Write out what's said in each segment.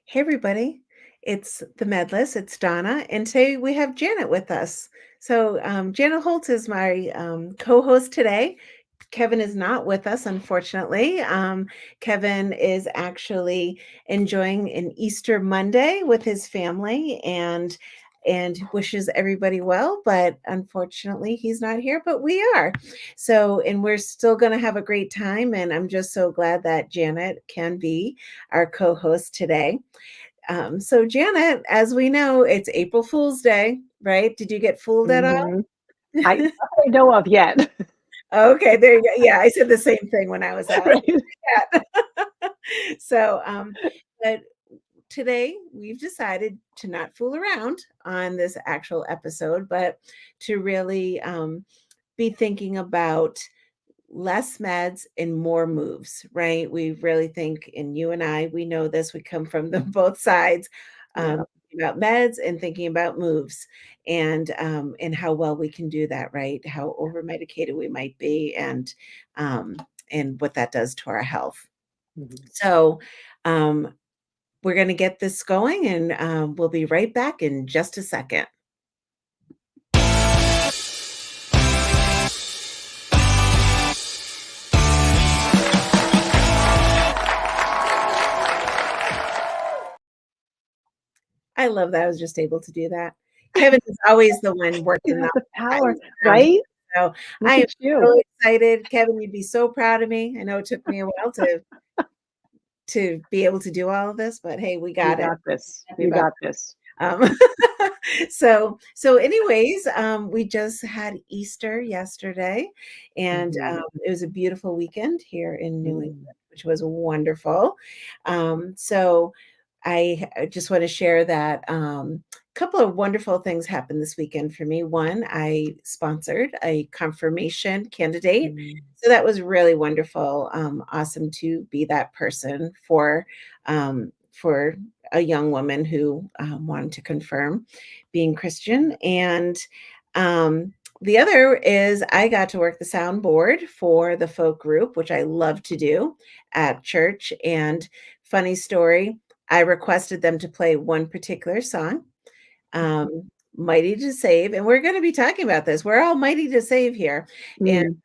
Hey, everybody. It's the Medlist. It's Donna. And today we have Janet with us. Janet Holtz is my co host today. Kevin is not with us, unfortunately. Kevin is actually enjoying an Easter Monday with his family and wishes everybody well, but unfortunately he's not here, but we are. And we're still going to have a great time. And I'm just so glad that Janet can be our co host today. Janet, as we know, it's April Fool's Day, right? Did you get fooled at all? Mhm. I Not that I know of yet. Okay, there you go. Yeah, I said the same thing when I was asked. Right? Yeah. so, um, but today we've decided to not fool around on this actual episode, but to really be thinking about less meds and more moves, right? We really think, and you and I, we know this, we come from the both sides, Yeah. thinking about meds and thinking about moves and how well we can do that, right? How over medicated we might be um, and what that does to our health. Mhm. So um, we're going to get this going and we'll be right back in just a second. I love that I was just able to do that. Kevin is always the one You working have the the power, buttons around here, right? so Look I am at you. so excited. Kevin, you'd be so proud of me. I know it took me a while to be able to do all of this, but hey, we You got it. got this. Happy You about got this. um, anyways, we just had Easter yesterday, and Mhm. it was a beautiful weekend here in New England, Mm. which was wonderful. I just want to share that a couple of wonderful things happened this weekend for me. One, I sponsored a confirmation candidate. Mm. So that was really wonderful. Awesome to be that person for a young woman who wanted to confirm being Christian. And the other is I got to work the soundboard for the folk group, which I love to do at church. And funny story, I requested them to play one particular song, Mighty to Save. And we're going to be talking about this. We're all mighty to save here. And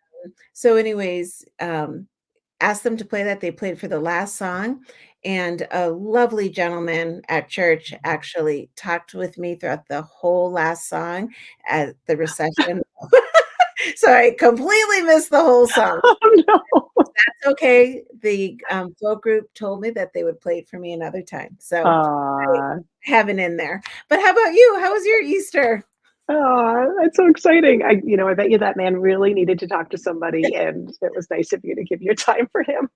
Mm. anyways, asked them to play that. They played for the last song. And a lovely gentleman at church actually talked with me throughout the whole last song at the recession. So I completely missed the whole song. Oh, no. That's okay. The folk group told me that they would play it for me another time. So I Aw. have it in there. But how about you? How was your Easter? Aw, that's so exciting. I bet you that man really needed to talk to somebody, and it was nice of you to give your time for him.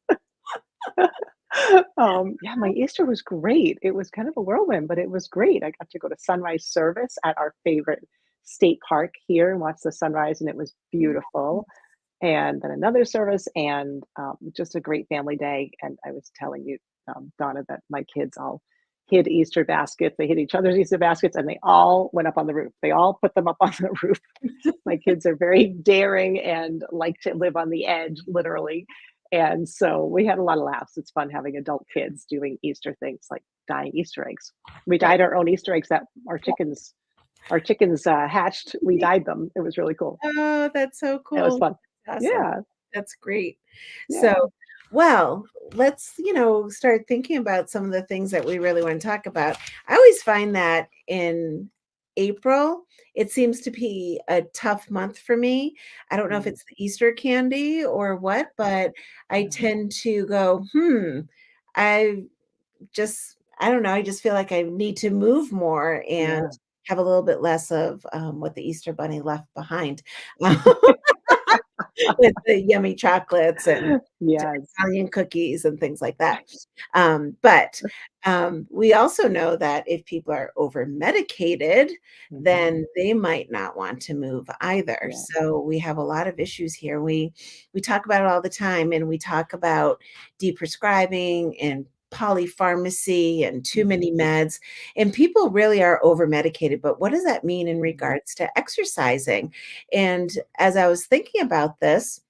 Yeah, my Easter was great. It was kind of a whirlwind, but it was great. I got to go to sunrise service at our favorite state park here and watch the sunrise, and it was beautiful. And then another service, and just a great family day. And I was telling you, Donna, that my kids all hid Easter baskets. They hid each other's Easter baskets, and they all went up on the roof. They all put them up on the roof. My kids are very daring and like to live on the edge, literally. And so we had a lot of laughs. It's fun having adult kids doing Easter things like dyeing Easter eggs. We That dyed our own Easter eggs that our chickens hatched. We dyed them. It was really cool. Oh, that's so It was cool. fun. Awesome. Yeah, That's great. So, yeah. well, let's, start thinking about some of the things that we really want to talk about. I always find that in April, it seems to be a tough month for me. I don't know if Mm, it's the Easter candy or what, but I yeah, tend to go, I I don't know, I just feel like I need to move more and yeah. have a little bit less of what the Easter bunny left behind. With the yummy chocolates and Yes. Italian cookies and things like that. But we also know that if people are over medicated, Mhm. then they might not want to move either. Yeah. So we have a lot of issues here. We talk about it all the time, and we talk about deprescribing and polypharmacy and too Mhm. many meds, and people really are over medicated. But what does that mean in Mhm. regards to exercising? And as I was thinking about this,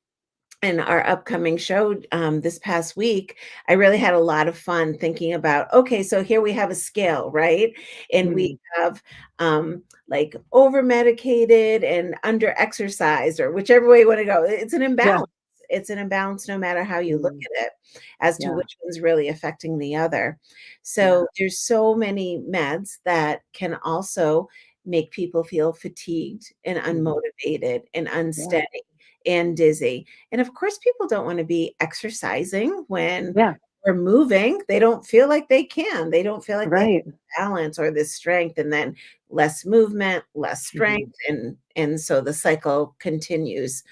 in our upcoming show this past week, I really had a lot of fun thinking about, okay, so here we have a scale, right? And we Mm, have like over medicated and under exercised, or whichever way you want to go. It's an yeah, imbalance. It's an imbalance no matter how you look mm, at it, as to yeah, which one's really affecting the other. yeah, So there's so many meds that can also make people feel fatigued and mhm, unmotivated and yeah, unsteady and dizzy. And of course, people don't want to be exercising when yeah, we're moving. They don't feel like they can. They don't feel like they have right, balance or this strength, and then less movement, less mhm, strength, and so the cycle continues.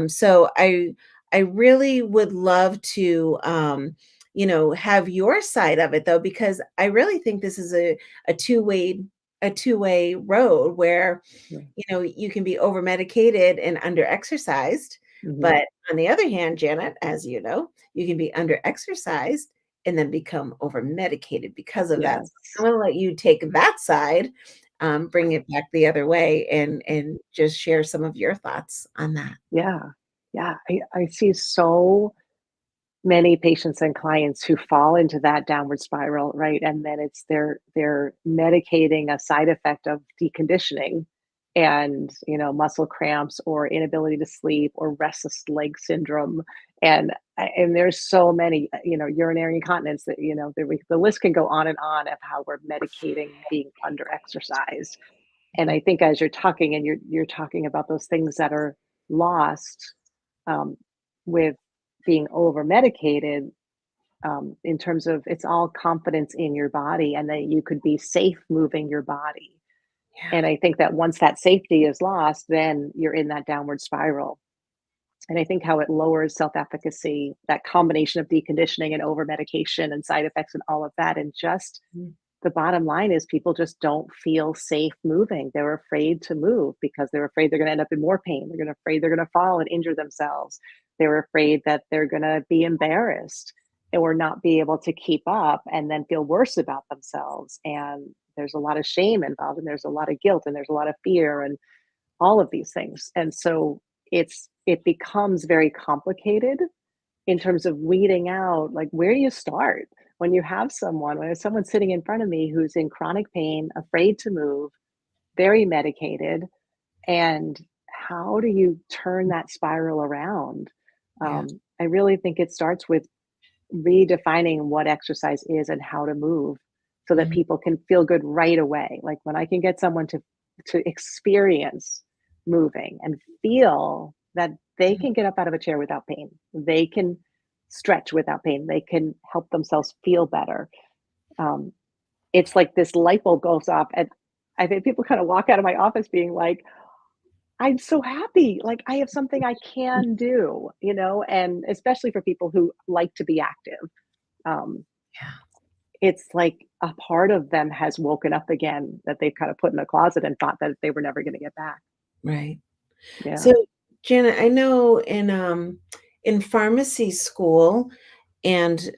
So I really would love to have your side of it though, because I really think this is a two-way a two-way road where yeah, you can be over medicated and under exercised. mhm, But on the other hand, Janet, as you know, you can be under exercised and then become over medicated because of that. So yes. I'm going to let you take that side, bring it back the other way, and just share some of your thoughts on that. Yeah, yeah, I see so many patients and clients who fall into that downward spiral, right? And then it's they're medicating a side effect of deconditioning and, muscle cramps or inability to sleep or restless leg syndrome. And there's so many, urinary incontinence that, the list can go on and on of how we're medicating being under exercised. And I think as you're talking and you're talking about those things that are lost, um, with being over medicated, in terms of it's all confidence in your body and that you could be safe moving your body. Yeah. And I think that once that safety is lost, then you're in that downward spiral. And I think how it lowers self-efficacy, that combination of deconditioning and over medication and side effects and all of that, and just Mm. the bottom line is people just don't feel safe moving. They're afraid to move because they're afraid they're going to end up in more pain. They're gonna afraid they're going to fall and injure themselves. They're afraid that they're going to be embarrassed or not be able to keep up and then feel worse about themselves. And there's a lot of shame involved, and there's a lot of guilt, and there's a lot of fear, and all of these things. And so it becomes very complicated in terms of weeding out, like, where do you start when you have someone when there's someone sitting in front of me who's in chronic pain, afraid to move, very medicated, and how do you turn that spiral around? Yeah. I really think it starts with redefining what exercise is and how to move so that Mhm. people can feel good right away. Like when I can get someone to experience moving and feel that they Mhm. can get up out of a chair without pain. They can stretch without pain. They can help themselves feel better. Um, it's like this light bulb goes off, and I think people kind of walk out of my office being like, I'm so happy. Like I have something I can do, and especially for people who like to be active. Um, Yeah. it's like a part of them has woken up again that they've kind of put in a closet and thought that they were never going to get back. Right. Yeah. So, Janet, I know in pharmacy school, and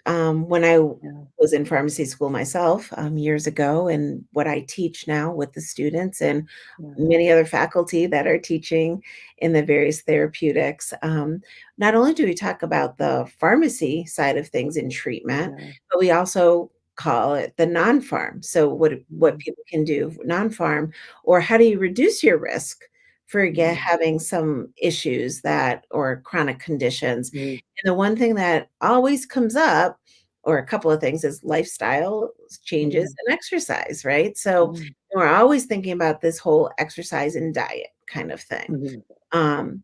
when I Yeah. was in pharmacy school myself years ago, and what I teach now with the students and Yeah. many other faculty that are teaching in the various therapeutics, not only do we talk about the pharmacy side of things in treatment, Yeah. but we also call it the non-pharm. So what Mhm. people can do non-pharm, or how do you reduce your risk for Mhm. having some issues that or chronic conditions. Mhm. And the one thing that always comes up, or a couple of things, is lifestyle changes Mhm. and exercise, right? So Yeah. we're always thinking about this whole exercise and diet kind of thing. Mhm. Um,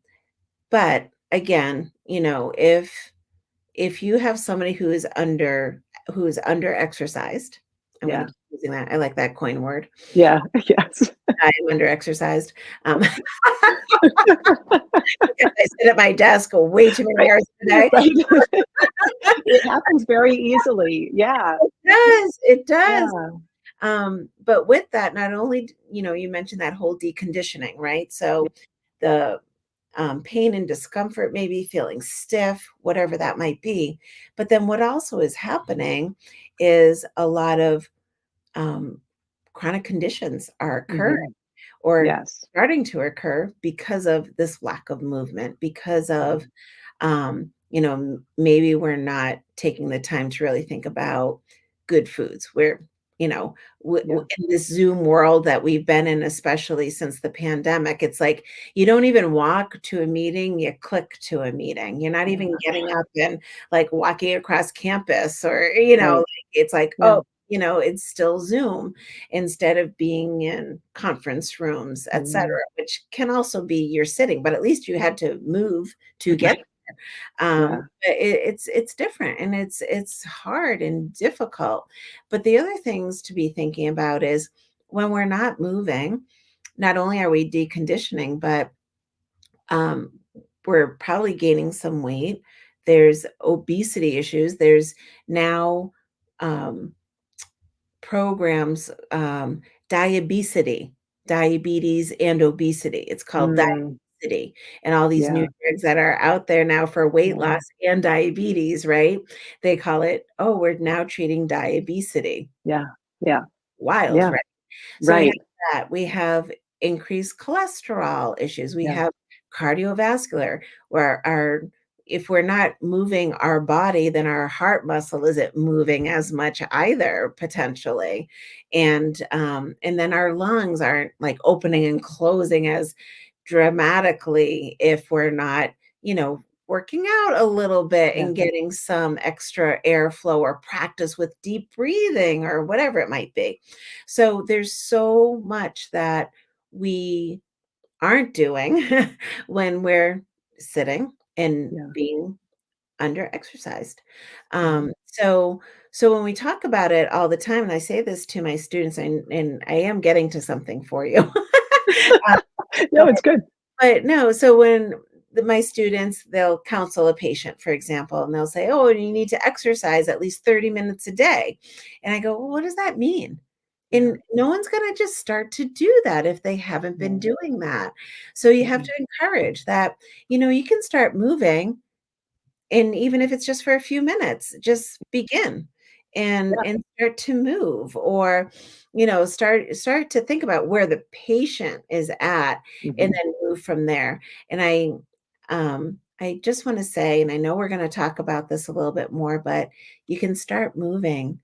but again, if you have somebody who's under exercised, I'm going to Yeah. keep using that. I like that coin word. Yeah. Yes. I am under exercised. I sit at my desk way too many Right. hours a day. Right. It happens very easily. Yeah. It does. Yeah. But with that, not only, you mentioned that whole deconditioning, right? Yeah. So the pain and discomfort, maybe feeling stiff, whatever that might be. But then what also is happening is a lot of um, chronic conditions are occurring Mhm. or Yes. starting to occur because of this lack of movement, because of Mhm. maybe we're not taking the time to really think about good foods. You know, Yeah. in this Zoom world that we've been in, especially since the pandemic, it's like you don't even walk to a meeting, you click to a meeting. You're not even Yeah. getting up and like walking across campus or, Right. like, it's like, Yeah. oh, it's still Zoom instead of being in conference rooms, etc., Mm. which can also be you're sitting, but at least you had to move to get Right. Yeah. but it's different and it's hard and difficult. But the other things to be thinking about is when we're not moving, not only are we deconditioning, but um, we're probably gaining some weight. There's obesity issues. There's now um, programs, diabetes and obesity. It's called Mm. diabesity, and all these new Yeah. drugs that are out there now for weight Yeah. loss and diabetes, right? They call it, "Oh, we're now treating diabesity." Yeah. Yeah. Wild, Yeah. right? So we have Right. that. We have increased cholesterol issues. We Yeah. have cardiovascular, where our if we're not moving our body, then our heart muscle isn't moving as much either, potentially. And then our lungs aren't like opening and closing as dramatically if we're not, working out a little bit Yeah. and getting some extra airflow or practice with deep breathing or whatever it might be. So there's so much that we aren't doing when we're sitting and Yeah. being under exercised. Right. So when we talk about it all the time, and I say this to my students, and I am getting to something for you. uh, No, it's good. but no, so when my students, they'll counsel a patient, for example, and they'll say, "Oh, you need to exercise at least 30 minutes a day." And I go, "Well, what does that mean?" Yeah. And no one's going to just start to do that if they haven't been No. doing that. So you have Mm-mm. to encourage that, you can start moving, and even if it's just for a few minutes, just begin Yeah. and start to move, or start to think about where the patient is at, and Mhm. then move from there. And I just want to say, and I know we're going to talk about this a little bit more, but you can start moving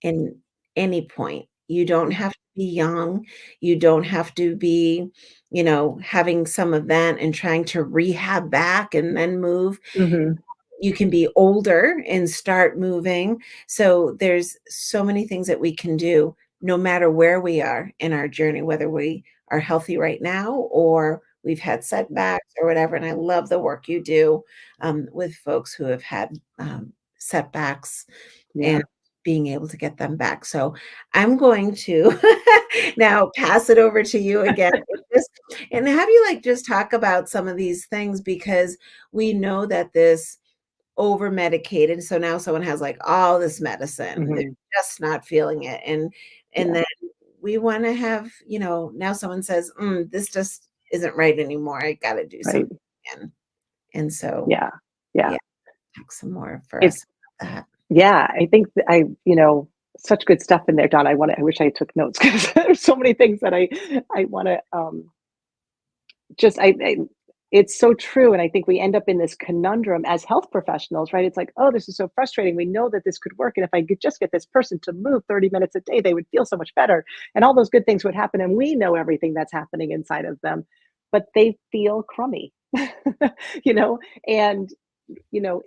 in any point. You don't Yeah. have to be young. You don't have to be having some event and trying to rehab back and then move. Mhm. You can be older and start moving. So there's so many things that we can do no matter where we are in our journey, whether we are healthy right now or we've had Yeah. setbacks or whatever. And I love the work you do with folks who have had setbacks and Yeah. being able to get them back. So I'm going to now pass it over to you again, and have you like just talk about some of these things, because we know that this over medicated. So now someone has like all this medicine, they're Mhm. just not feeling it. And Yeah. then we want to have, now someone says, this just isn't right anymore. I got to do Right. something. And so, Yeah. Yeah. yeah, talk some more for us It's about that. yeah, I think that such good stuff in there, Don. I wish I took notes because there's so many things that I wanna, just I it's so true, and I think we end up in this conundrum as health professionals, right? It's like, "Oh, this is so frustrating. We know that this could work, and if I could just get this person to move 30 minutes a day, they would feel so much better, and all those good things would happen," and we know everything that's happening inside of them, but they feel crummy, you know? And,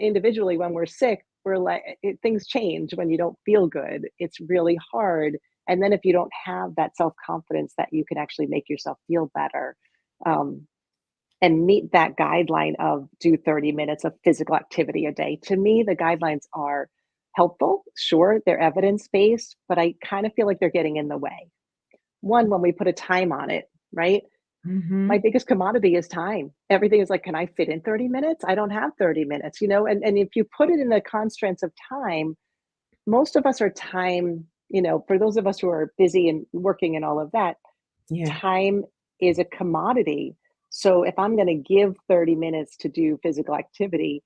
individually, when we're sick, we're like things change when you don't feel good. It's really hard. And then if you don't have that self confidence that you can actually make yourself feel better, um, and meet that guideline of do 30 minutes of physical activity a day. To me, the guidelines are helpful. Sure, they're evidence based, but I kind of feel like they're getting in the way. One, when we put a time on it, right? My Mhm. biggest commodity is time. Everything is like, can I fit in 30 minutes? I don't have 30 minutes, and if you put it in the constraints of time, most of us are time, for those of us who are busy and working and all of that, Yeah. time is a commodity. So if I'm going to give 30 minutes to do physical activity,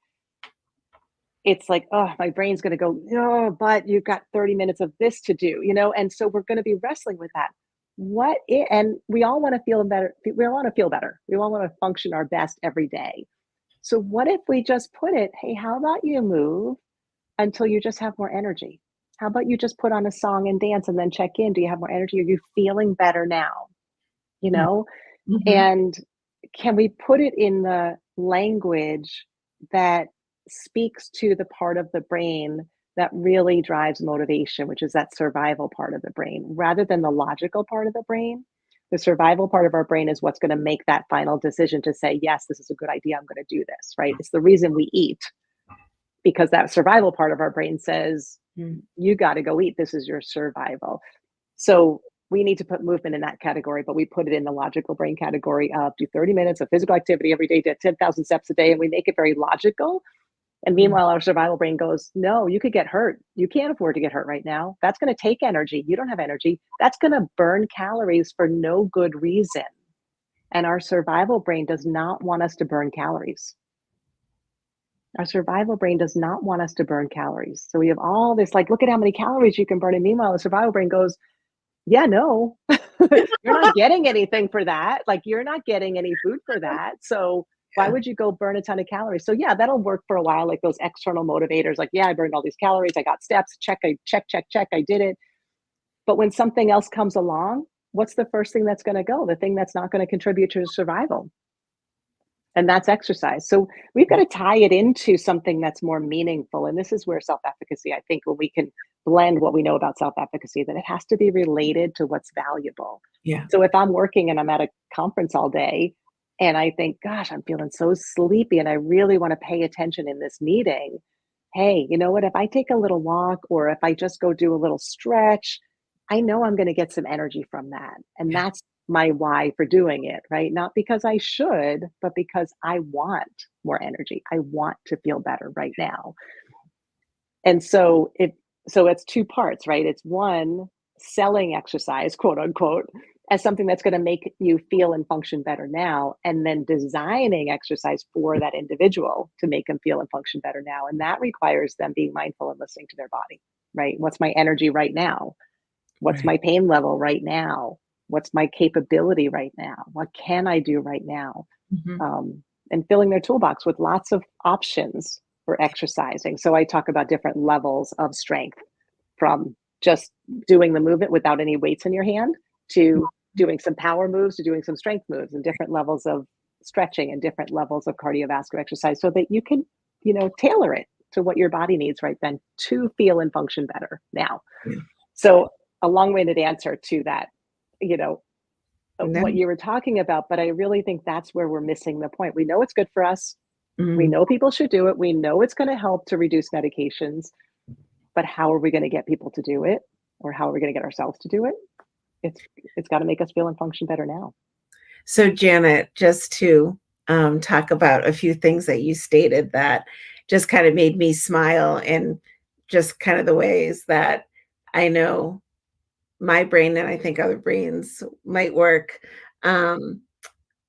it's like, oh, my brain's going to go, no, but you've got 30 minutes of this to do, and so we're going to be wrestling with that. And we all want to feel better. We all want to feel better. We all want to function our best every day. So what if we just put it, hey, how about you move until you just have more energy? How about you just put on a song and dance and then check in? Do you have more energy? Are you feeling better now? You Mm, know? mhm. And can we put it in the language that speaks to the part of the brain that really drives motivation, which is that survival part of the brain, rather than the logical part of the brain? The survival part of our brain is what's going to make that final decision to say, yes, this is a good idea. I'm going to do this, right? It's the reason we eat, because that survival part of our brain says, Mm. you got to go eat. This is your survival. So we need to put movement in that category, but we put it in the logical brain category of do 30 minutes of physical activity every day, do 10,000 steps a day, and we make it very logical. And Mm. meanwhile, our survival brain goes, no, you could get hurt. You can't afford to get hurt right now. That's going to take energy. You don't have energy. That's going to burn calories for no good reason. And our survival brain does not want us to burn calories. Our survival brain does not want us to burn calories. So we have all this, like, look at how many calories you can burn. And meanwhile, the survival brain goes, yeah, no, you're not getting anything for that. Like, you're not getting any food for that. So why Yeah. would you go burn a ton of calories? So yeah, that'll work for a while, like those external motivators, like, yeah, I burned all these calories, I got steps, check, I did it. But when something else comes along, what's the first thing that's going to go? The thing that's not going to contribute to survival. And that's exercise. So we've got to tie it into something that's more meaningful. And this is where self-efficacy, I think, when we can blend what we know about self-efficacy, that it has to be related to what's valuable. Yeah. So if I'm working and I'm at a conference all day and I think, gosh, I'm feeling so sleepy and I really want to pay attention in this meeting, hey, you know what? If I take a little walk or if I just go do a little stretch, I know I'm going to get some energy from that. And Yeah. that's my why for doing it, right? Not because I should, but because I want more energy. I want to feel better right now. And so it's two parts, right? It's one, selling exercise, quote unquote, as something that's going to make you feel and function better now, and then designing exercise for that individual to make them feel and function better now. And that requires them being mindful and listening to their body, right? What's my energy right now? What's Right. my pain level right now? What's my capability right now? What can I do right now? Mhm. And filling their toolbox with lots of options for exercising. So I talk about different levels of strength, from just doing the movement without any weights in your hand to doing some power moves to doing some strength moves, and different levels of stretching and different levels of cardiovascular exercise, so that you can, tailor it to what your body needs right then to feel and function better now. Yeah. So a long-winded answer to that, you know, No. what you were talking about, but I really think that's where we're missing the point. We know it's good for us. We Mm. know people should do it. We know it's going to help to reduce medications, but how are we going to get people to do it? Or how are we going to get ourselves to do it? It's it's got to make us feel and function better now. So, Janet, just to talk about a few things that you stated that just kind of made me smile, and just kind of the ways that I know my brain and I think other brains might work. Um,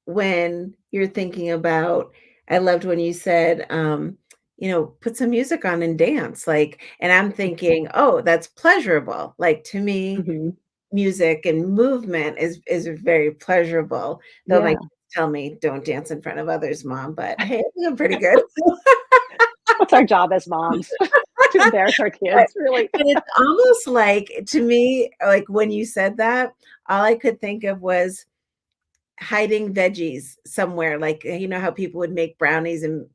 when you're thinking about, I loved when you said, put some music on and dance. Like, and I'm thinking, oh, that's pleasurable. Like, to me, Mhm. music and movement is very pleasurable. Though my Yeah. kids tell me, "Don't dance in front of others, mom," but hey, I think I'm pretty good. What's our job as moms? To embarrass our But kids, really. but it's almost like, to me, like, when you said that, all I could think of was hiding veggies somewhere. Like, you know how people would make brownies and,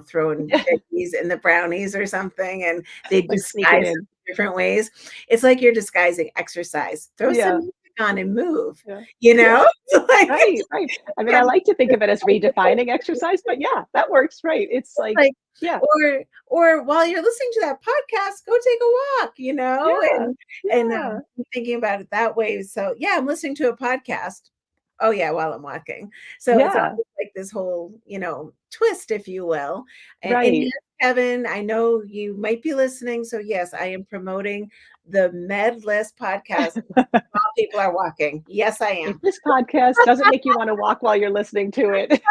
throwing Yeah, veggies in the brownies or something, and they like sneaking disguise in. them different ways. It's like you're disguising exercise. Throw some Yeah. music on and move, Yeah. you Yeah. know? Like, Right, right. I mean, I like to think of it as redefining exercise, but yeah, that works, right. It's like, like, yeah, or while you're listening to that podcast, go take a walk, yeah, and yeah, thinking about it that way. So yeah, I'm listening to a podcast. Oh yeah, while I'm walking. So it's yeah, always like this whole, twist, if you will. And right. yes, Kevin, I know you might be listening. So yes, I am promoting the Med List podcast while people are walking. Yes, I If am. this podcast doesn't make you wanna walk while you're listening to it.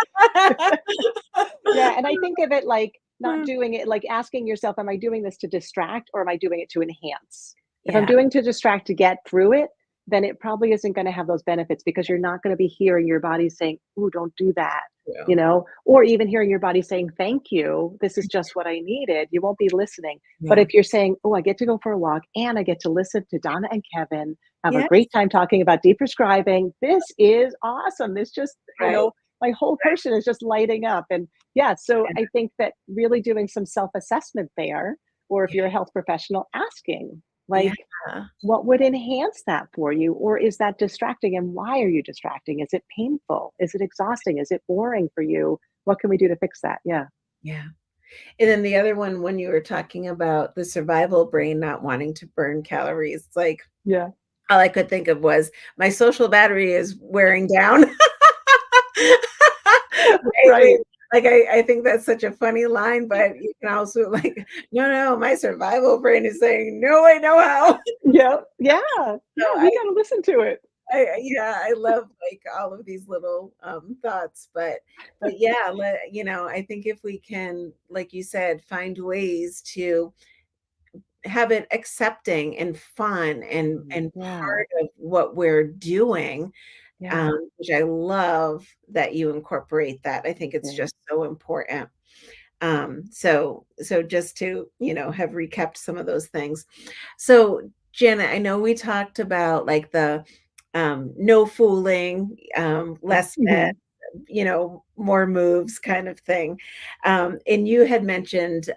Yeah, and I think of it like not doing it, like asking yourself, am I doing this to distract or am I doing it to enhance? If I'm Yeah. doing to distract to get through it, then it probably isn't going to have those benefits because you're not going to be hearing your body saying, "Ooh, don't do that." Yeah. Or even hearing your body saying, "Thank you. This is just what I needed." You won't be listening. But Yeah. if you're saying, "Oh, I get to go for a walk and I get to listen to Donna and Kevin have a Yes. great time talking about deprescribing. This is awesome. This just, Right. my whole Right. person is just lighting up." And yeah, so Yeah. I think that really doing some self-assessment there, or if you're a health professional, asking, Yeah. like, what would enhance that for you? Or is that distracting? And why are you distracting? Is it painful? Is it exhausting? Is it boring for you? What can we do to fix that? Yeah. Yeah. And then the other one, when you were talking about the survival brain not wanting to burn calories, it's like Yeah. all I could think of was my social battery is wearing down. Right? Right. Like, I think that's such a funny line, but you can also like, no, no, my survival brain is saying, no, I know how. Yeah. Yeah. So Yeah. We got to listen to it. yeah, I love like all of these little thoughts, but yeah, I think if we can, like you said, find ways to have it accepting and fun and Yeah. part of what we're doing, Yeah. which I love that you incorporate that. I think it's Yeah. just so important. So just to, have recapped some of those things. So Janet, I know we talked about like the no fooling, less med, Mhm. more moves kind of thing. And you had mentioned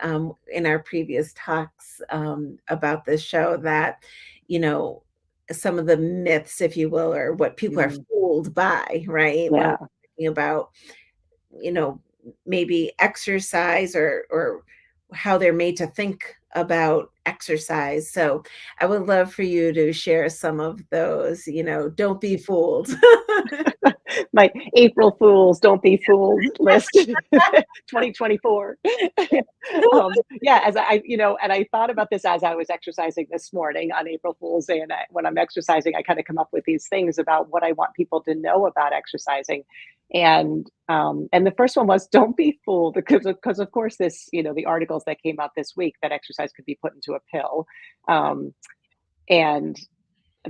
in our previous talks about this show that, you know, some of the myths, if you will, or what people are Mhm. fooled by, right? When we're Yeah. talking about, you know, maybe exercise or how they're made to think about exercise. So I would love for you to share some of those, don't be fooled. My April Fools, don't be fooled list 2024. Yeah, as and I thought about this as I was exercising this morning on April Fool's Day. And when I'm exercising, I kind of come up with these things about what I want people to know about exercising. And the first one was, don't be fooled, because of course the articles that came out this week that exercise could be put into a pill. Um, and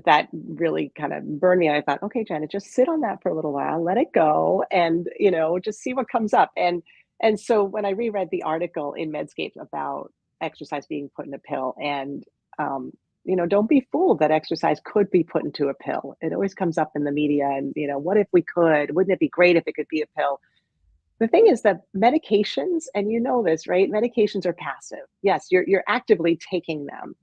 that really kind of burned me. I thought, okay, Janet, just sit on that for a little while, let it go, and just see what comes up. And so when I reread the article in Medscape about exercise being put in a pill, and don't be fooled that exercise could be put into a pill. It always comes up in the media, and what if we could? Wouldn't it be great if it could be a pill? The thing is that medications, and you know this, right? Medications are passive. Yes, you're actively taking them,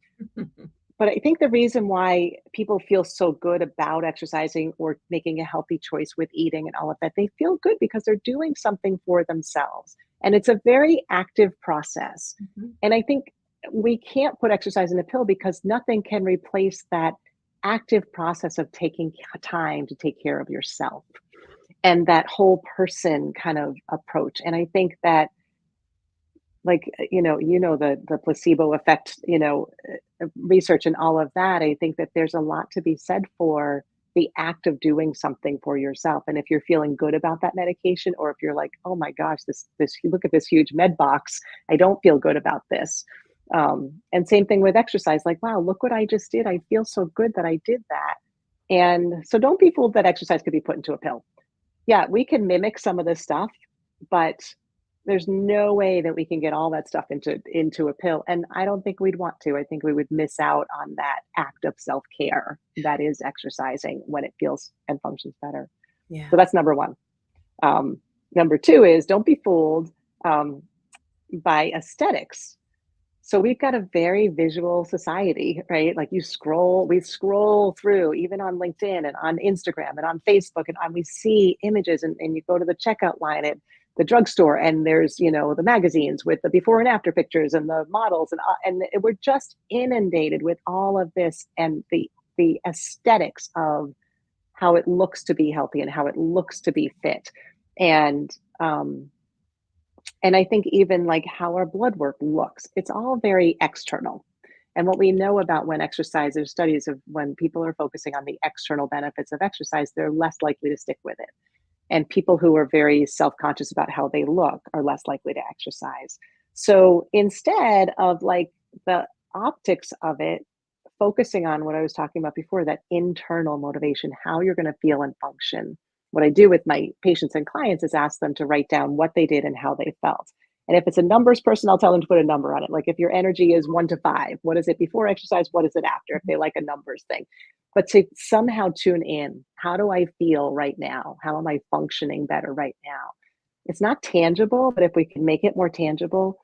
but I think the reason why people feel so good about exercising or making a healthy choice with eating and all of that, they feel good because they're doing something for themselves. And it's a very active process. Mhm. And I think we can't put exercise in a pill because nothing can replace that active process of taking time to take care of yourself and that whole person kind of approach. And I think that, like, the placebo effect, research and all of that. I think that there's a lot to be said for the act of doing something for yourself. And if you're feeling good about that medication, or if you're like, oh my gosh, this look at this huge med box, I don't feel good about this. And same thing with exercise, like, wow, look what I just did, I feel so good that I did that. And so don't be fooled that exercise could be put into a pill. Yeah, we can mimic some of this stuff, but there's no way that we can get all that stuff into a pill, and I don't think we'd want to. I think we would miss out on that act of self-care that is exercising when it feels and functions better. So Yeah. that's number 1. Number 2 is, don't be fooled, um, by aesthetics. So we've got a very visual society, right? Like, we scroll through even on LinkedIn and on Instagram and on Facebook, and we see images, and you go to the checkout line at the drugstore, and there's, the magazines with the before and after pictures and the models, and we're just inundated with all of this and the aesthetics of how it looks to be healthy and how it looks to be fit. And um, and I think even like how our blood work looks, it's all very external. And what we know about when exercise, there's studies of when people are focusing on the external benefits of exercise, they're less likely to stick with it. And people who are very self conscious about how they look are less likely to exercise. So instead of like the optics of it, focusing on what I was talking about before, that internal motivation, how you're going to feel and function. What I do with my patients and clients is ask them to write down what they did and how they felt. And if it's a numbers person, I'll tell them to put a number on it. Like if your energy is 1 to 5, what is it before exercise? What is it after? If they like a numbers thing. But to somehow tune in, how do I feel right now? How am I functioning better right now? It's not tangible, but if we can make it more tangible,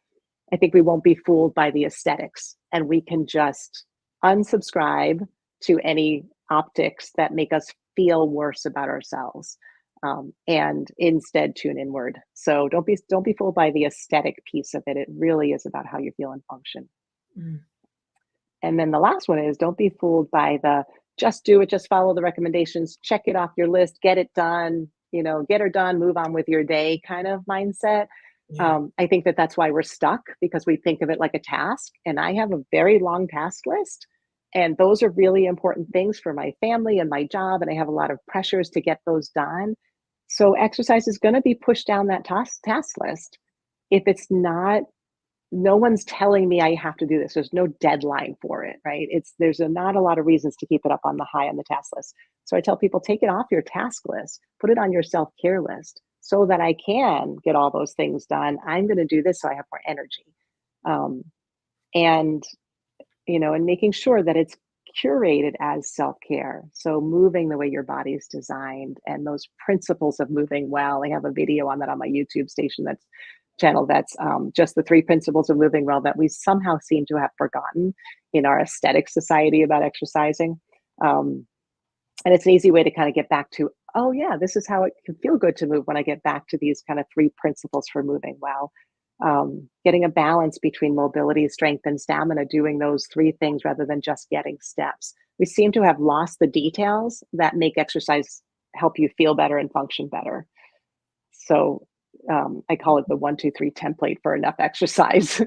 I think we won't be fooled by the aesthetics and we can just unsubscribe to any optics that make us feel worse about ourselves, and instead tune inward. So don't be fooled by the aesthetic piece of it. It really is about how you feel and function. Mm. And then the last one is don't be fooled by the just do it, just follow the recommendations, check it off your list, get it done, get her done, move on with your day kind of mindset. Yeah. I think that that's why we're stuck because we think of it like a task. And I have a very long task list. And those are really important things for my family and my job. And I have a lot of pressures to get those done. So exercise is going to be pushed down that task list. If it's not, no one's telling me I have to do this. There's no deadline for it, right? Not a lot of reasons to keep it up on the high on the task list. So I tell people take it off your task list, put it on your self-care list so that I can get all those things done. I'm going to do this so I have more energy. Um, and and making sure that it's curated as self-care. So moving the way your body's designed and those principles of moving well. I have a video on that on my YouTube channel that's just the 3 principles of moving well that we somehow seem to have forgotten in our aesthetic society about exercising. Um, and it's an easy way to kind of get back to, oh yeah, this is how it can feel good to move when I get back to these kind of 3 principles for moving well. Getting a balance between mobility, strength, and stamina, doing those 3 things rather than just getting steps. We seem to have lost the details that make exercise help you feel better and function better. So I call it the 1, 2, 3 template for enough exercise.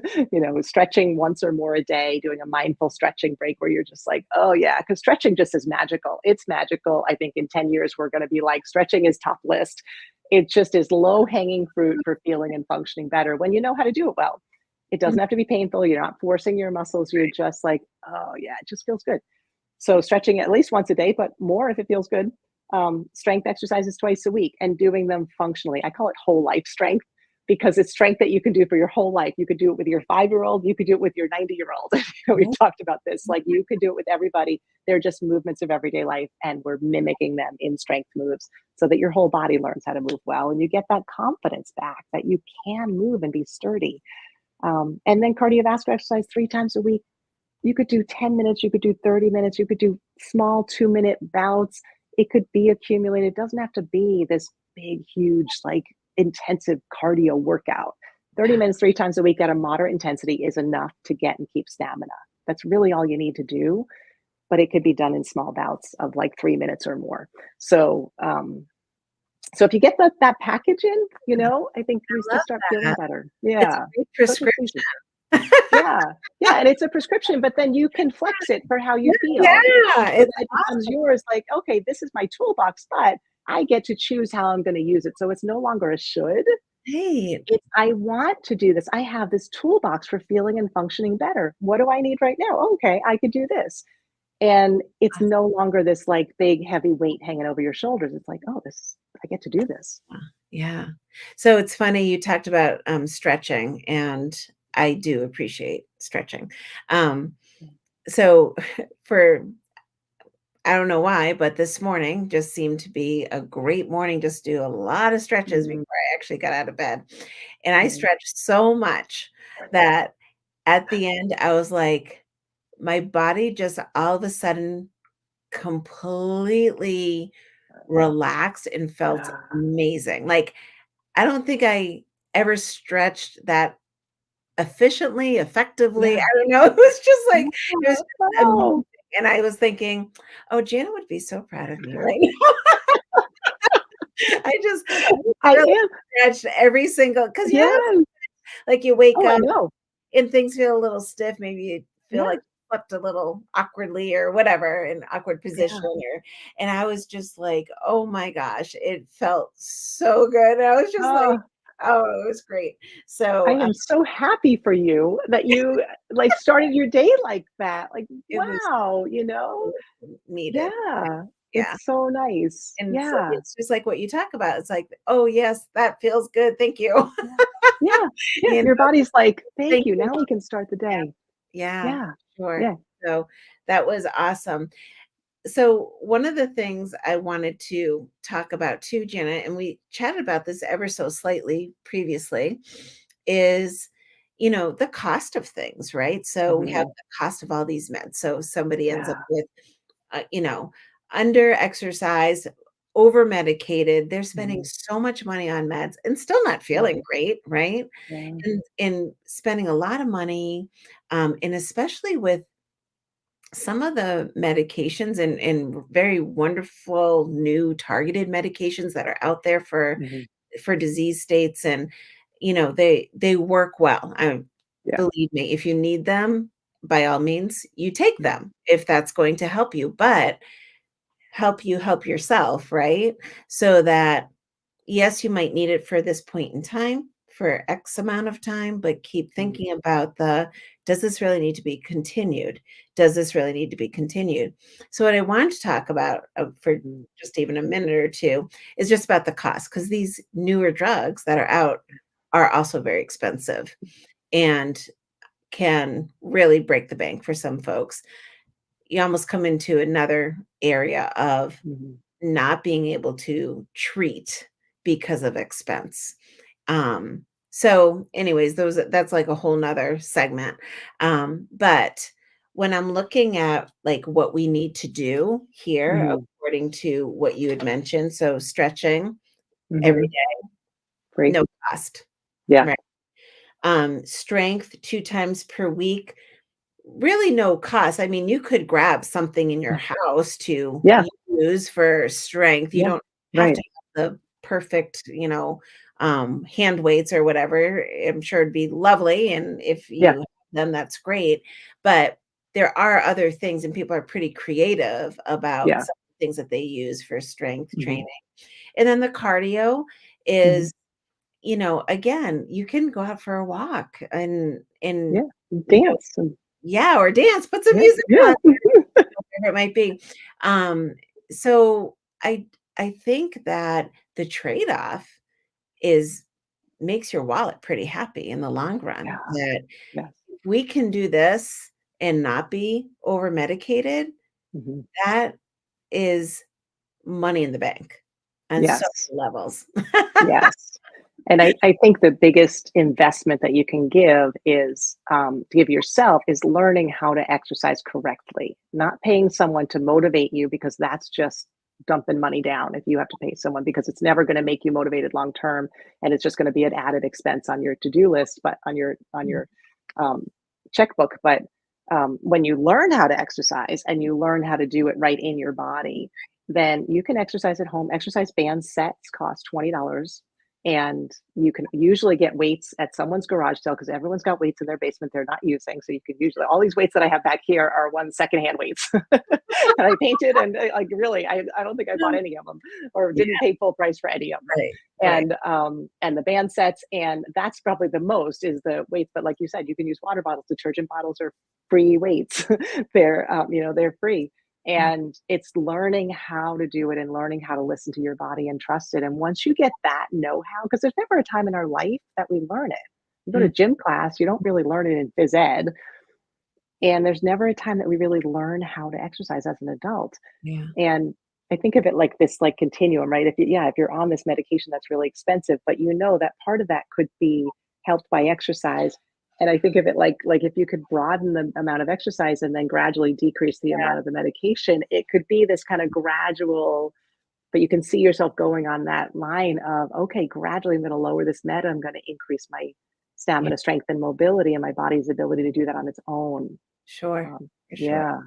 Stretching once or more a day, doing a mindful stretching break where you're just like, oh yeah, because stretching just is magical. It's magical. I think in 10 years, we're going to be like, stretching is top list. It just is low hanging fruit for feeling and functioning better when you know how to do it well. It Mm. doesn't have to be painful. You're not forcing your muscles. You're just like, oh yeah, it just feels good. So stretching at least once a day, but more if it feels good. Strength exercises twice a week and doing them functionally. I call it whole life strength because it's strength that you can do for your whole life. You could do it with your 5-year-old. You could do it with your 90-year-old. We've Oh, talked about this. Like you could do it with everybody. They're just movements of everyday life, and we're mimicking them in strength moves so that your whole body learns how to move well, and you get that confidence back that you can move and be sturdy. And then cardiovascular exercise 3 times a week. You could do 10 minutes, you could do 30 minutes, you could do small 2-minute bouts. It could be accumulated. It doesn't have to be this big, huge, like intensive cardio workout. 30 yeah. minutes 3 times a week at a moderate intensity is enough to get and keep stamina. That's really all you need to do, but it could be done in small bouts of like 3 minutes or more. So if you get that package in, I think we I love start feeling that. better. It's a Yeah. great So it's prescription. easy. Yeah. Yeah, and it's a prescription, but then you can flex it for how you feel. Yeah, So it's then it becomes awesome. yours like, "Okay, this is my toolbox, but I get to choose how I'm gonna use it." So it's no longer a should, Right. it's, "I want to do this. I have this toolbox for feeling and functioning better. What do I need right now? Okay, I could do this." And it's no longer this, like, big heavy weight hanging over your shoulders. It's like, "Oh, this I get to do this." Yeah. So it's funny you talked about, stretching, and I do appreciate stretching. Um, so for I don't know why, but this morning just seemed to be a great morning, just do a lot of stretches before Mhm, I actually got out of bed. And I mhm. stretched so much that at the end, I was like, my body just all of a sudden completely relaxed and felt amazing. Like, I don't think I ever stretched that efficiently, effectively. I Yeah. don't know. It was just like, Yeah. it was just amazing. Oh, And I was thinking, "Oh, Jana would be so proud of me right now." I just I really am. stretched every single because Yes. like you wake Oh, I up know. and things feel a little stiff, maybe you feel Yeah, like you slept a little awkwardly or whatever, in awkward position yeah. and I was just like, "Oh my gosh," it felt so good. And I was just like, Oh. Oh, it was great. I So, am so happy for you that you, like, started your day like that. Like, it was wow, you know? needed. Yeah, Yeah. it's so nice. And so Yeah, it's just like what you talk about. It's like, "Oh, yes, that feels good. Thank you." yeah, yeah, yeah. You know, Your body's like, "Thank thank you, you. now we can start the day." Yeah, Yeah, sure. yeah. So that was awesome. So one of the things I wanted to talk about too, Janet, and we chatted about this ever so slightly previously, is the cost of things, right? So we have Mhm. the cost of all these meds. So somebody ends up Yeah, with, uh, you know, under exercised, over medicated. They're spending mhm, so much money on meds and still not yeah, feeling great, right? yeah, And spending a lot of money, and especially with some of the medications and very wonderful new targeted medications that are out there mhm, for disease states, and they work well. yeah, Believe me, if you need them, by all means you take mhm, them if that's going to help you, but help you help yourself, right? So that yes, you might need it for this point in time, for X amount of time, but keep mhm, thinking about does this really need to be continued? Does this really need to be continued? So what I want to talk about, for mhm, just even a minute or two, is just about the cost, because these newer drugs that are out are also very expensive and can really break the bank for some folks. You almost come into another area of mhm, not being able to treat because of expense. So anyways, that's like a whole nother segment. But when I'm looking at like what we need to do here, mhm, according to what you had mentioned, so stretching every mhm. day, Free. no cost, Yeah, right? Strength 2 times per week, really no cost. I mean, you could grab something in your mm, house to yeah, use for strength. You yeah, don't have right. to have the perfect, hand weights or whatever. I'm sure it'd be lovely, and if Yeah, you have them, that's great. But there are other things, and people are pretty creative about yeah, some things that they use for strength training. mhm, And then the cardio mhm, is, again, you can go out for a walk and yeah, dance and yeah, or dance, put some yeah, music yeah, on, whatever it might be. Um, so I think that the trade-off is makes your wallet pretty happy in the long run, yeah, that yes, we can do this and not be over medicated. mhm, That is money in the bank on so yes. many levels. Yes. And I think the biggest investment that you can give is to give yourself is learning how to exercise correctly, not paying someone to motivate you because that's just dumping money down if you have to pay someone because it's never going to make you motivated long term and it's just going to be an added expense on your to-do list but on Mhm. your um, checkbook but when you learn how to exercise and you learn how to do it right in your body then you can exercise at home. Exercise band sets cost $20, and you can usually get weights at someone's garage sale because everyone's got weights in their basement they're not using. So you can usually all these weights that I have back here are one secondhand weights that I painted, and like really, I don't think I bought any of them or didn't Yeah, pay full price for any of them. right, right. And the band sets, and that's probably the most is the weights. But like you said, you can use water bottles. Detergent bottles are free weights. They're free Yeah, and it's learning how to do it and learning how to listen to your body and trust it. And once you get that know how, because there's never a time in our life that we learn it. You go to mm, gym class, you don't really learn it in phys ed. And there's never a time that we really learn how to exercise as an adult. yeah, And I think of it like this like continuum, right? If you're on this medication that's really expensive, but you know that part of that could be helped by exercise. And I think of it like if you could broaden the amount of exercise and then gradually decrease the yeah, amount of the medication, it could be this kind of gradual, but you can see yourself going on that line of, okay, gradually I'm going to lower this med, I'm going to increase my yeah, stamina, strength, and mobility, and my body's ability to do that on its own. sure, Um, for sure. yeah,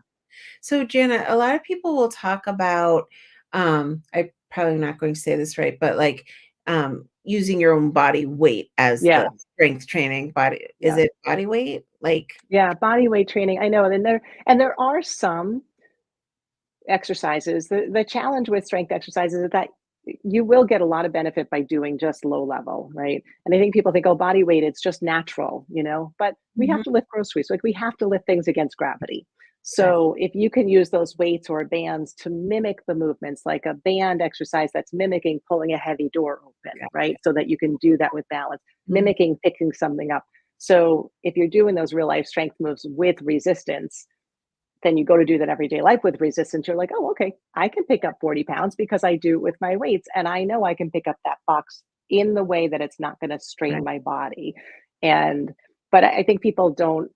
So, Jana, a lot of people will talk about, I'm probably not going to say this right, but like using your own body weight as the yeah, strength training body. Is yeah. it body weight? Like, Yeah, body weight training, I know, and there are some exercises. The challenge with strength exercises is that you will get a lot of benefit by doing just low level, right? And I think people think, oh, body weight, it's just natural, but we have Mhm. to lift groceries. Like we have to lift things against gravity. Exactly. So if you can use those weights or bands to mimic the movements, like a band exercise that's mimicking pulling a heavy door open, right? So that you can do that with balance, Mhm. mimicking picking something up. So if you're doing those real life strength moves with resistance, then you go to do that everyday life with resistance, you're like, oh, okay, I can pick up 40 pounds because I do it with my weights. And I know I can pick up that box in the way that it's not going to Right. strain my body. And, but I think people don't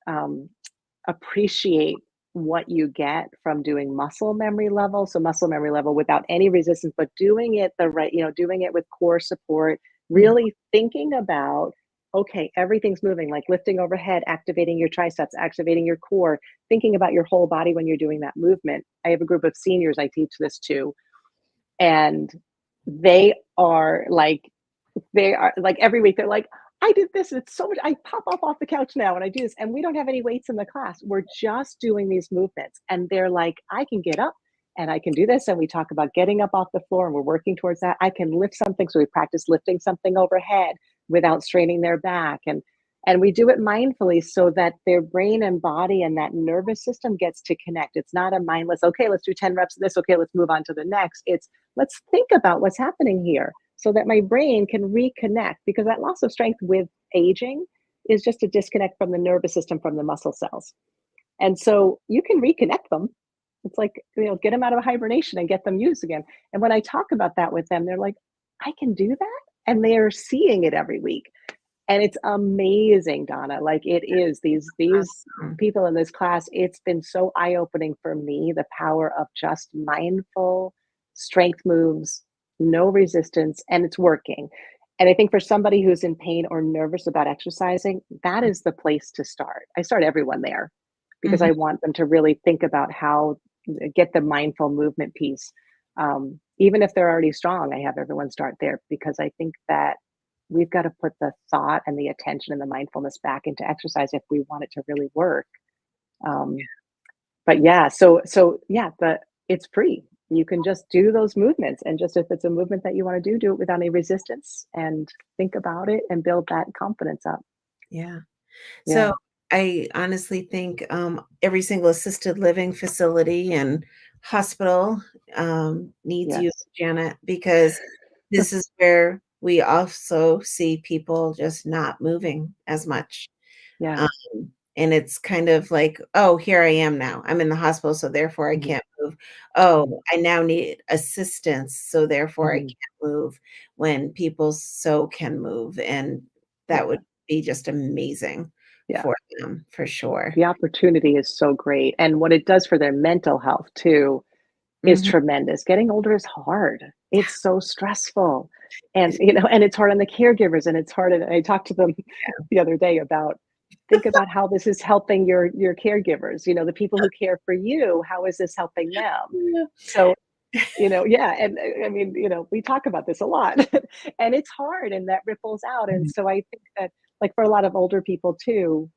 appreciate what you get from doing muscle memory level. So, muscle memory level without any resistance, but doing it the right, doing it with core support, Mhm. really thinking about, okay, everything's moving, like lifting overhead, activating your triceps, activating your core, thinking about your whole body when you're doing that movement. I have a group of seniors I teach this to, and they are like, every week they're like, I did this. And it's so much. I pop up off the couch now and I do this. And we don't have any weights in the class. We're just doing these movements. And they're like, I can get up and I can do this. And we talk about getting up off the floor and we're working towards that. I can lift something. So we practice lifting something overhead without straining their back. And we do it mindfully so that their brain and body and that nervous system gets to connect. It's not a mindless, okay, let's do 10 reps of this. Okay, let's move on to the next. It's let's think about what's happening here so that my brain can reconnect, because that loss of strength with aging is just a disconnect from the nervous system from the muscle cells. And so you can reconnect them. It's like, get them out of hibernation and get them used again. And when I talk about that with them, they're like, I can do that. And they're seeing it every week. And it's amazing, Donna. Like it is these Awesome. people in this class, it's been so eye-opening for me, the power of just mindful strength moves, no resistance, and it's working. And I think for somebody who's in pain or nervous about exercising, that is the place to start. I start everyone there because Mhm. I want them to really think about how get the mindful movement piece. Even if they're already strong, I have everyone start there because I think that we've got to put the thought and the attention and the mindfulness back into exercise if we want it to really work. Um, but yeah, so yeah, but it's free. You can just do those movements, and just if it's a movement that you want to do it without any resistance, and think about it and build that confidence up. Yeah. So Yeah. I honestly think every single assisted living facility and hospital needs you, Yes. Janet, because this is where we also see people just not moving as much. Yeah. Um, and it's kind of like, oh, here I am now. I'm in the hospital, so therefore I Mhm. can't move. Oh, Mhm. I now need assistance, so therefore I Mhm. can't move when people so can move. And that Yeah. would be just amazing Yeah. for them for sure. The opportunity is so great, and what it does for their mental health too is Mhm. tremendous. Getting older is hard. It's so stressful. And, and it's hard on the caregivers and it's hard. And I talked to them the other day about think about how this is helping your caregivers, the people who care for you. How is this helping them? Yeah. So, yeah. And I mean, we talk about this a lot and it's hard and that ripples out. And Mhm. so I think that like for a lot of older people too,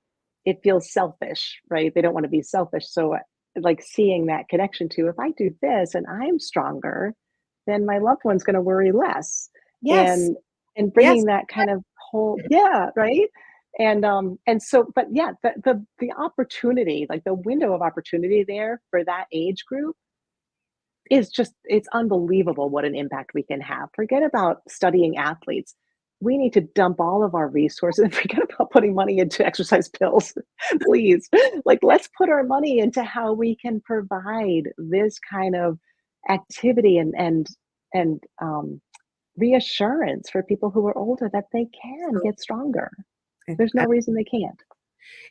it feels selfish, right? They don't want to be selfish. So like seeing that connection to if I do this and I'm stronger, then my loved one's going to worry less. Yes. And Yes. bringing that kind of whole, yeah, right. And so but yeah, the opportunity, like the window of opportunity there for that age group is just it's unbelievable what an impact we can have. Forget about studying athletes. We need to dump all of our resources and forget about putting money into exercise pills. Please. Like let's put our money into how we can provide this kind of activity and reassurance for people who are older that they can So get stronger. I There's no I reason they can't.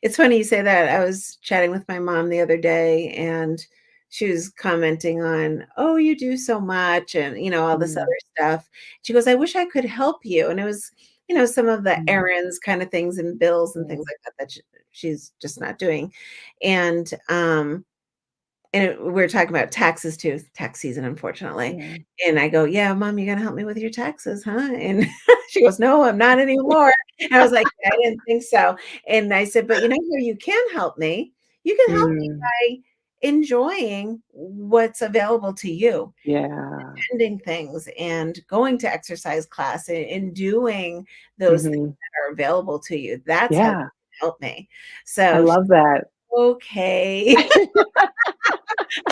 It's funny you say that. I was chatting with my mom the other day, and she was commenting on, "Oh, you do so much," and, all this other Mm, stuff. She goes, "I wish I could help you." And it was, some of the mm, errands kind of things and bills and yeah, things like that that she's just not doing. And, we're talking about taxes too, tax season, unfortunately. yeah. And I go, "Yeah, mom, you gonna help me with your taxes, huh?" And she goes, "No, I'm not anymore." And I was like, "Yeah, I didn't think so." And I said, "But you know where you can help me? You can help me Mm, by enjoying what's available to you, Yeah. attending things and going to exercise class and doing those things Mhm. that are available to you. That's how you Yeah. help me. I So, love that. okay.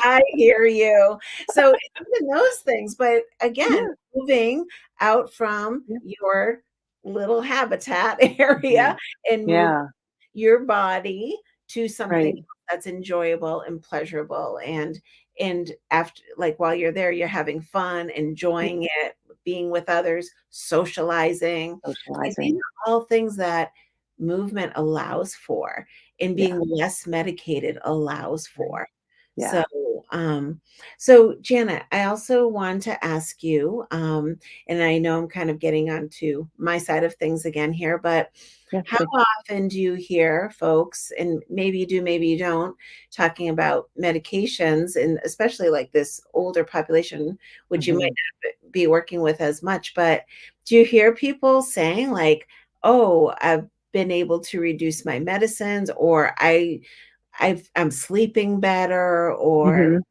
I hear you. So even those things, but again, Yeah. moving out from Yeah. your little habitat area Mhm. and moving Yeah. your body to something Right. that's enjoyable and pleasurable, and after, like, while you're there, you're having fun, Yeah. enjoying it, being with others, socializing. Like, these Socializing. are all things that movement allows for, and Yeah. being less medicated allows Right. for. So, Yeah. um, so Janet, I also want to ask you, and I know I'm kind of getting onto my side of things again here, but Yeah. how Sure. often do you hear folks, and maybe you do, maybe you don't, talking about medications, and especially like this older population, which you might Mhm. not be working with as much, but do you hear people saying like, "Oh, I've been able to reduce my medicines," or I'm sleeping better," or Mhm.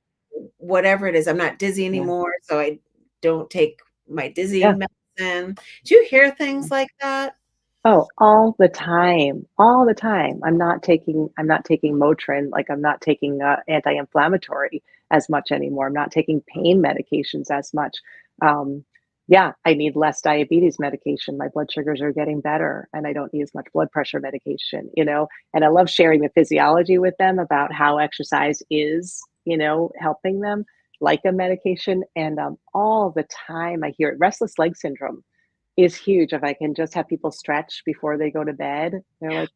whatever it is. "I'm not dizzy Yeah. anymore, so I don't take my Yeah. dizzying medicine." Do you hear things like that? Oh, all the time, all the time. I'm not taking Motrin, like, I'm not taking, anti-inflammatory as much anymore. I'm not taking pain medications as much. Um, yeah, I need less diabetes medication. My blood sugars are getting better, and I don't need as much blood pressure medication, and I love sharing the physiology with them about how exercise is, helping them like a medication, and, all the time I hear it. Restless leg syndrome is huge. If I can just have people stretch before they go to bed, they're like,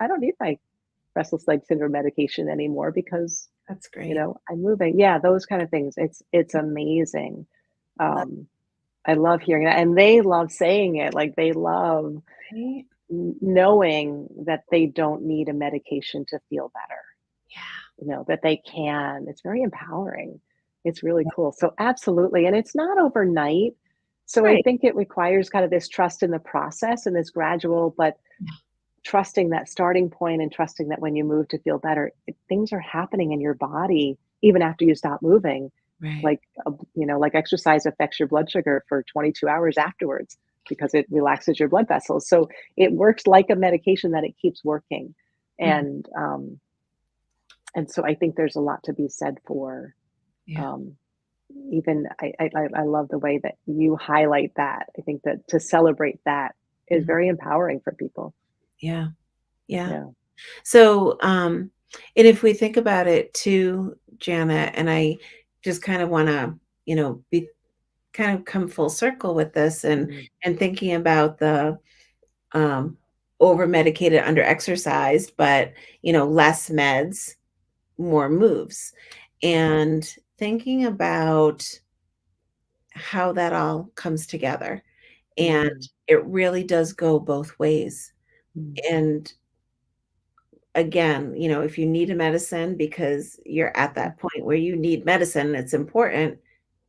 "I don't need my restless leg syndrome medication anymore because, That's great. I'm moving." Yeah, those kind of things. It's amazing. Love Um, I love hearing that, and they love saying it, like, they love it. knowing that they don't need a medication to feel better, Yeah, that they can. It's very empowering. It's really cool. So absolutely, and it's not overnight. So I right. think it requires kind of this trust in the process and this gradual, but Yeah, trusting that starting point and trusting that when you move to feel better, things are happening in your body even after you stop moving. right. Like exercise affects your blood sugar for 22 hours afterwards because it relaxes your blood vessels. So it works like a medication that it keeps working. Mhm. And and so I think there's a lot to be said for, Yeah. um, even I love the way that you highlight that. I think that to celebrate that is Mhm. very empowering for people. Yeah. Yeah. Yeah. So, and if we think about it too, Janet, and I just kind of want to, be kind of come full circle with this, Mhm. and thinking about the um over medicated, under exercised, but less meds, more moves, and thinking about how that all comes together. And Mm, it really does go both ways. mm, And again, if you need a medicine because you're at mm, that point where you need medicine, it's important, mm.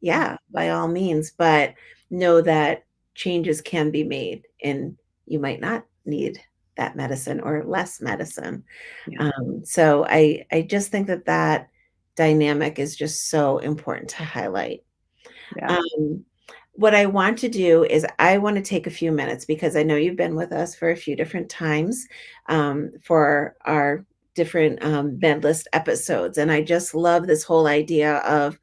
yeah, by all means, but know that changes can be made, and you might not need that medicine or less medicine. Yeah, So I just think that that dynamic is just so important to highlight. yeah. Um, what I want to do is I want to take a few minutes, because I know you've been with us for a few different times, for our different med list episodes, and I just love this whole idea of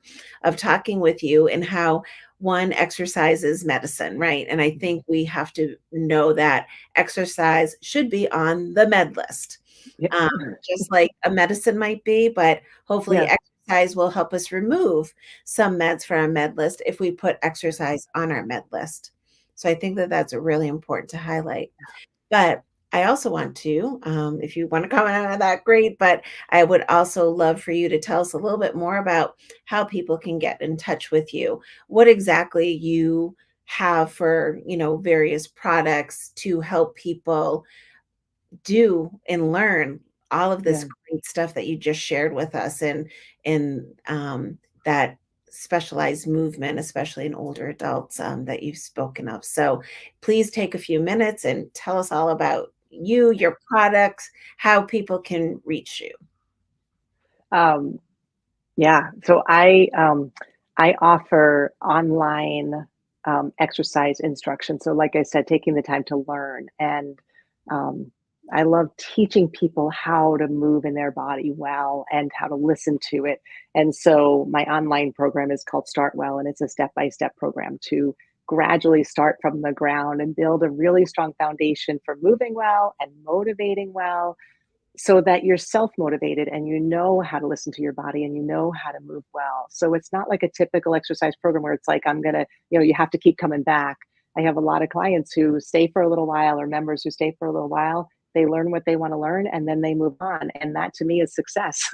talking with you, and how one, exercise is medicine, right? And I Mhm. think we have to know that exercise should be on the med list, Yeah. um, just like a medicine might be, but hopefully Yeah, exercise will help us remove some meds from our med list if we put exercise on our med list. So I think that that's really important to highlight. But I also want to, if you want to comment on that, great. But I would also love for you to tell us a little bit more about how people can get in touch with you, what exactly you have for, various products to help people do and learn all of this yeah. great stuff that you just shared with us, and that specialized movement, especially in older adults, that you've spoken of. So please take a few minutes and tell us all about you, your products, how people can reach you. Yeah. So I offer online exercise instruction. So like I said, taking the time to learn and um, I love teaching people how to move in their body well and how to listen to it. And so my online program is called Start Well, and it's a step-by-step program to gradually start from the ground and build a really strong foundation for moving well and motivating well so that you're self-motivated and you know how to listen to your body and you know how to move well. So it's not like a typical exercise program where it's like, I'm going to, you have to keep coming back. I have a lot of clients who stay for a little while or members who stay for a little while. They learn what they want to learn and then they move on. And that to me is success.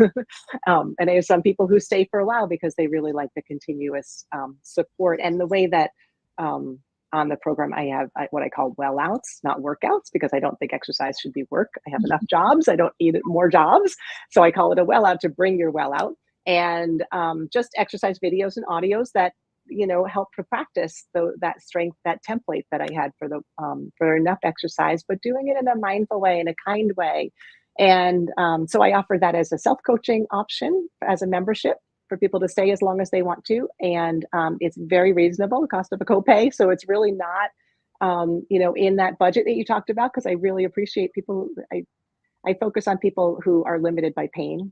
And I have some people who stay for a while because they really like the continuous support and the way that um, on the program, I have what I call well outs, not workouts, because I don't think exercise should be work. I have enough jobs. I don't need more jobs. So I call it a well out to bring your well out and just exercise videos and audios that, help to practice that strength, that template that I had for enough exercise, but doing it in a mindful way, in a kind way. And so I offer that as a self coaching option as a membership for people to stay as long as they want to. And it's very reasonable, the cost of a copay. So it's really not, in that budget that you talked about, because I really appreciate people. I focus on people who are limited by pain,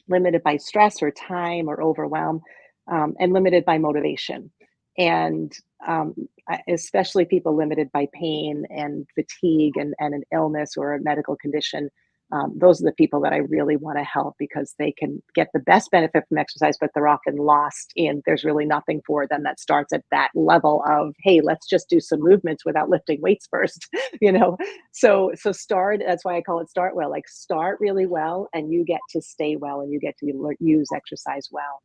limited by stress or time or overwhelm, and limited by motivation. And especially people limited by pain and fatigue and an illness or a medical condition. Those are the people that I really want to help because they can get the best benefit from exercise, but they're often lost in there's really nothing for them that starts at that level of, hey, let's just do some movements without lifting weights first, you know? So start, that's why I call it Start Well, like start really well and you get to stay well and you get to use exercise well.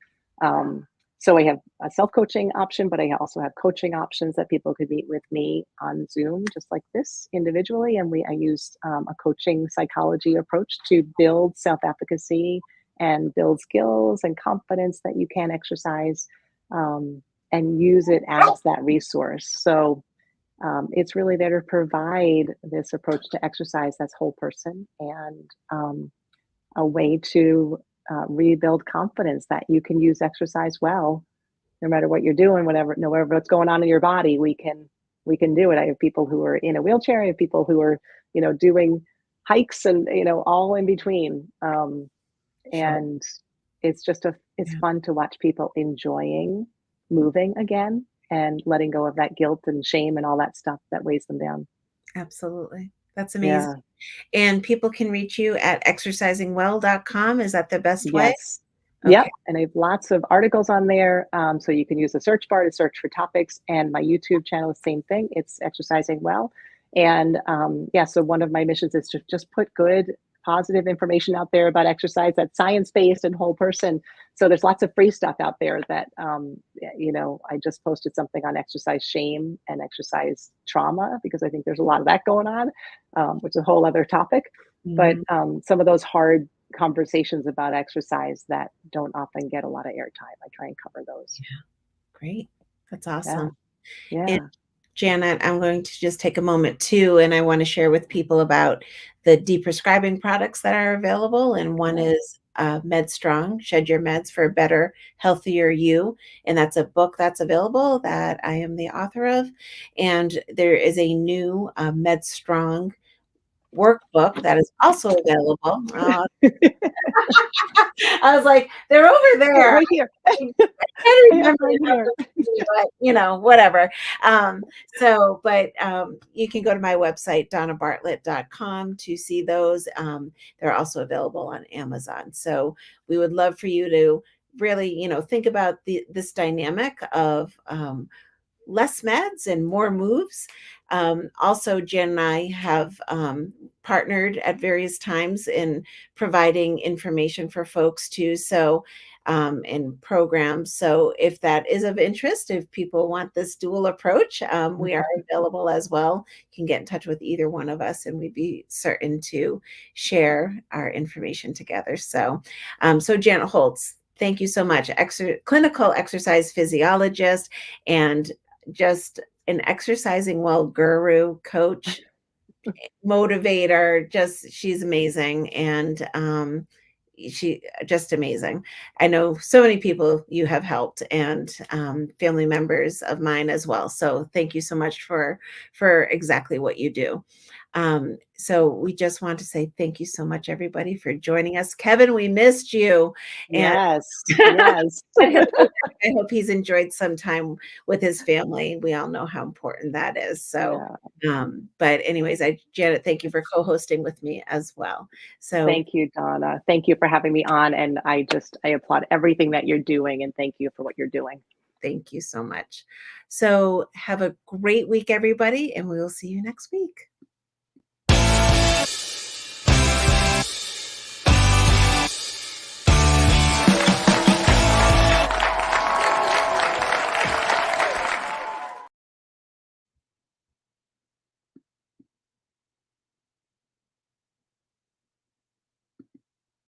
So I have a self-coaching option, but I also have coaching options that people could meet with me on Zoom, just like this individually. And I use a coaching psychology approach to build self-efficacy and build skills and confidence that you can exercise and use it as that resource. So it's really there to provide this approach to exercise that's whole person and a way to rebuild confidence that you can use exercise well, no matter what you're doing, whatever what's going on in your body, we can do it. I have people who are in a wheelchair. I have people who are, doing hikes and all in between. Sure. And it's Yeah, fun to watch people enjoying moving again and letting go of that guilt and shame and all that stuff that weighs them down. absolutely. That's amazing. Yeah. And people can reach you at exercisingwell.com. Is that the best way? Yes. Yep. Okay. And I have lots of articles on there. So you can use the search bar to search for topics. And my YouTube channel is the same thing. It's Exercising Well. And yeah, so one of my missions is to just put good, positive information out there about exercise that's science based and whole person. So there's lots of free stuff out there that, I just posted something on exercise shame and exercise trauma because I think there's a lot of that going on, which is a whole other topic. But Mhm. some of those hard conversations about exercise that don't often get a lot of airtime. I try and cover those. Yeah, great. That's Yeah. awesome. And Yeah. Janet, I'm going to just take a moment too, and I want to share with people about the deprescribing products that are available. And one Yeah. is Med Strong, Shed Your Meds for a Better, Healthier You. And that's a book that's available that I am the author of. And there is a new Med Strong workbook that is also available. I was like, they're over They're there. right here. I I have remember mine here. but whatever. But you can go to my website, donnabartlett.com to see those. They're also available on Amazon. So we would love for you to really, think about this dynamic of less meds and more moves. Also, Jen and I have partnered at various times in providing information for folks too. So, in programs. So, if that is of interest, if people want this dual approach, we are available as well. You can get in touch with either one of us, and we'd be certain to share our information together. So Janet Holtz, thank you so much. Clinical exercise physiologist and just an exercising well guru, coach, motivator. Just she's amazing, and she just amazing. I know so many people you have helped, and family members of mine as well. So thank you so much for exactly what you do. So we just want to say thank you so much, everybody, for joining us. Kevin, we missed you, and Yes, yes. I hope, I hope he's enjoyed some time with his family. We all know how important that is. So, Yeah. but anyways, Janet, thank you for co-hosting with me as well. So Thank you, Donna. Thank you for having me on, and I applaud everything that you're doing, and thank you for what you're doing. thank you so much. So have a great week, everybody, and we will see you next week.